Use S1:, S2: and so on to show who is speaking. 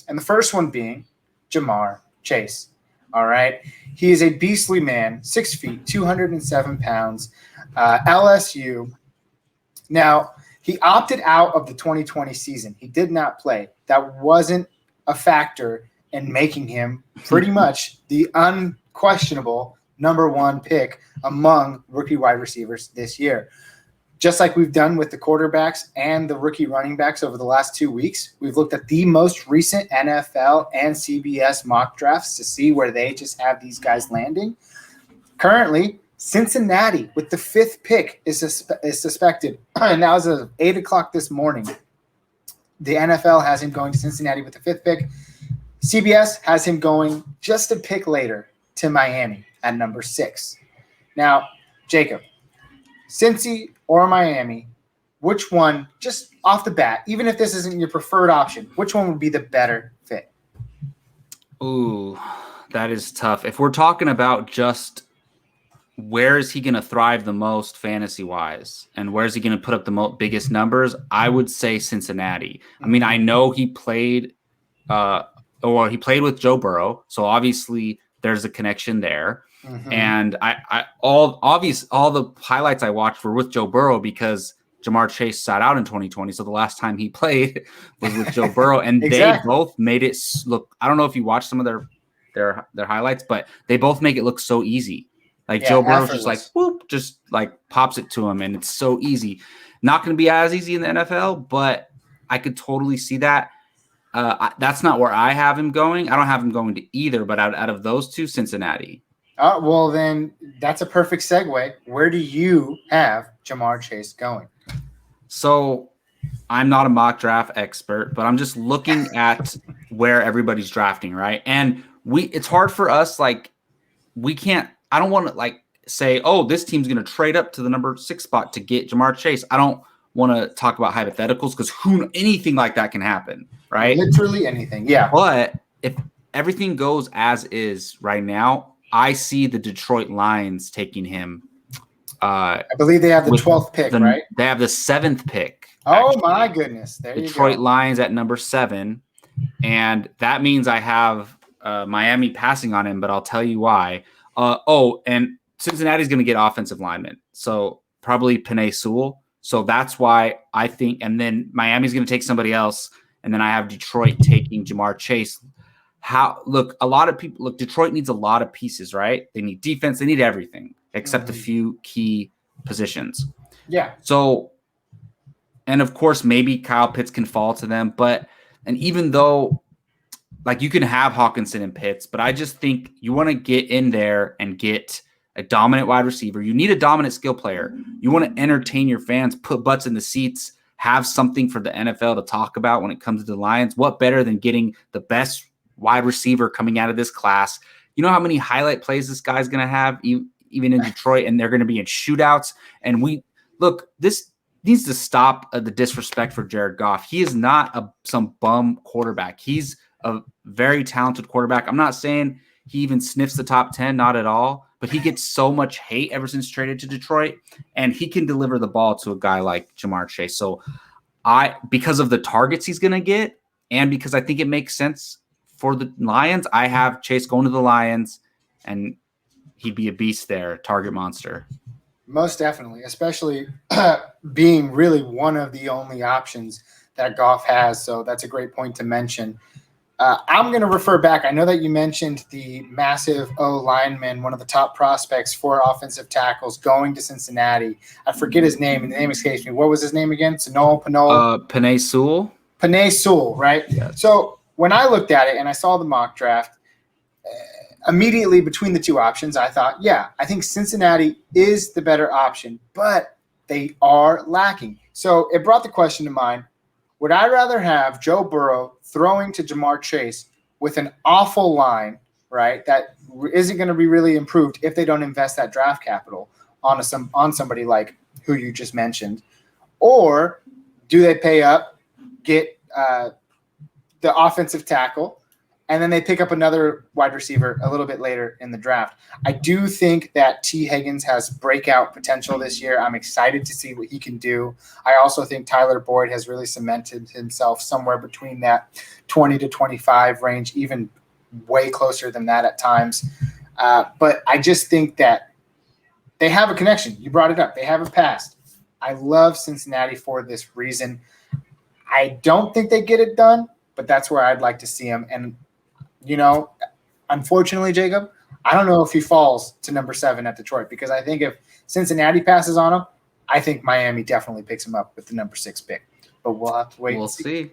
S1: quarterbacks. And the first one being Jamar Chase. All right. He is a beastly man, 6 feet, 207 pounds, LSU. Now, he opted out of the 2020 season. He did not play. That wasn't a factor in making him pretty much the unquestionable number one pick among rookie wide receivers this year. Just like we've done with the quarterbacks and the rookie running backs over the last 2 weeks, we've looked at the most recent NFL and CBS mock drafts to see where they just have these guys landing. Currently, Cincinnati with the 5th pick is suspected, and that was at 8 o'clock this morning. The NFL has him going to Cincinnati with the 5th pick. CBS has him going just a pick later to Miami at number 6. Now, Jacob, Cincy or Miami, which one, just off the bat, even if this isn't your preferred option, which one would be the better fit?
S2: Ooh, that is tough. If we're talking about just where is he going to thrive the most fantasy-wise and where is he going to put up the biggest numbers, I would say Cincinnati. I mean, I know he played he played with Joe Burrow, so obviously there's a connection there. Mm-hmm. And all the highlights I watched were with Joe Burrow because Jamar Chase sat out in 2020. So the last time he played was with Joe Burrow, and exactly. They both made it look. I don't know if you watched some of their highlights, but they both make it look so easy. Like Joe Burrow just like whoop, just like pops it to him, and it's so easy. Not going to be as easy in the NFL, but I could totally see that. That's not where I have him going. I don't have him going to either, but out of those two, Cincinnati.
S1: Well, then that's a perfect segue. Where do you have Jamar Chase going?
S2: So I'm not a mock draft expert, but I'm just looking at where everybody's drafting, right? And it's hard for us. Like I don't want to like say, oh, this team's going to trade up to the number 6 spot to get Jamar Chase. I don't want to talk about hypotheticals because anything like that can happen, right?
S1: Literally anything. Yeah.
S2: But if everything goes as is right now, I see the Detroit Lions taking him.
S1: I believe they have the 12th pick, right?
S2: They have the 7th pick.
S1: Oh, actually. My goodness. There
S2: Detroit
S1: you go.
S2: Lions at number 7. And that means I have Miami passing on him, but I'll tell you why. And Cincinnati's going to get offensive linemen. So probably Penei Sewell. So that's why I think – and then Miami's going to take somebody else. And then I have Detroit taking Jamar Chase. Detroit needs a lot of pieces, right? They need defense. They need everything except a few key positions.
S1: Yeah.
S2: So, and of course, maybe Kyle Pitts can fall to them. And even though, like, you can have Hawkinson and Pitts, but I just think you want to get in there and get a dominant wide receiver. You need a dominant skill player. You want to entertain your fans, put butts in the seats, have something for the NFL to talk about when it comes to the Lions. What better than getting the best wide receiver coming out of this class? You know how many highlight plays this guy's going to have, even in Detroit, and they're going to be in shootouts. And this needs to stop the disrespect for Jared Goff. He is not some bum quarterback. He's a very talented quarterback. I'm not saying he even sniffs the top 10, not at all, but he gets so much hate ever since traded to Detroit, and he can deliver the ball to a guy like Jamar Chase. So because of the targets he's going to get, and because I think it makes sense for the Lions, I have Chase going to the Lions, and he'd be a beast there, target monster.
S1: Most definitely, especially being really one of the only options that Goff has. So that's a great point to mention. I'm going to refer back. I know that you mentioned the massive O-lineman, one of the top prospects for offensive tackles going to Cincinnati. I forget his name, and the name escapes me. What was his name again?
S2: Penei Sewell.
S1: Penei Sewell, right?
S2: Yeah.
S1: So when I looked at it and I saw the mock draft, immediately between the two options, I thought, I think Cincinnati is the better option, but they are lacking. So it brought the question to mind, would I rather have Joe Burrow throwing to Jamar Chase with an awful line, right, that isn't going to be really improved if they don't invest that draft capital on somebody like who you just mentioned? Or do they pay up, get the offensive tackle, and then they pick up another wide receiver a little bit later in the draft. I do think that T. Higgins has breakout potential this year. I'm excited to see what he can do. I also think Tyler Boyd has really cemented himself somewhere between that 20 to 25 range, even way closer than that at times. But I just think that they have a connection. You brought it up. They have a past. I love Cincinnati for this reason. I don't think they get it done, but that's where I'd like to see him. And, you know, unfortunately, Jacob, I don't know if he falls to number 7 at Detroit, because I think if Cincinnati passes on him, I think Miami definitely picks him up with the number 6 pick. But we'll have to wait.
S2: We'll see.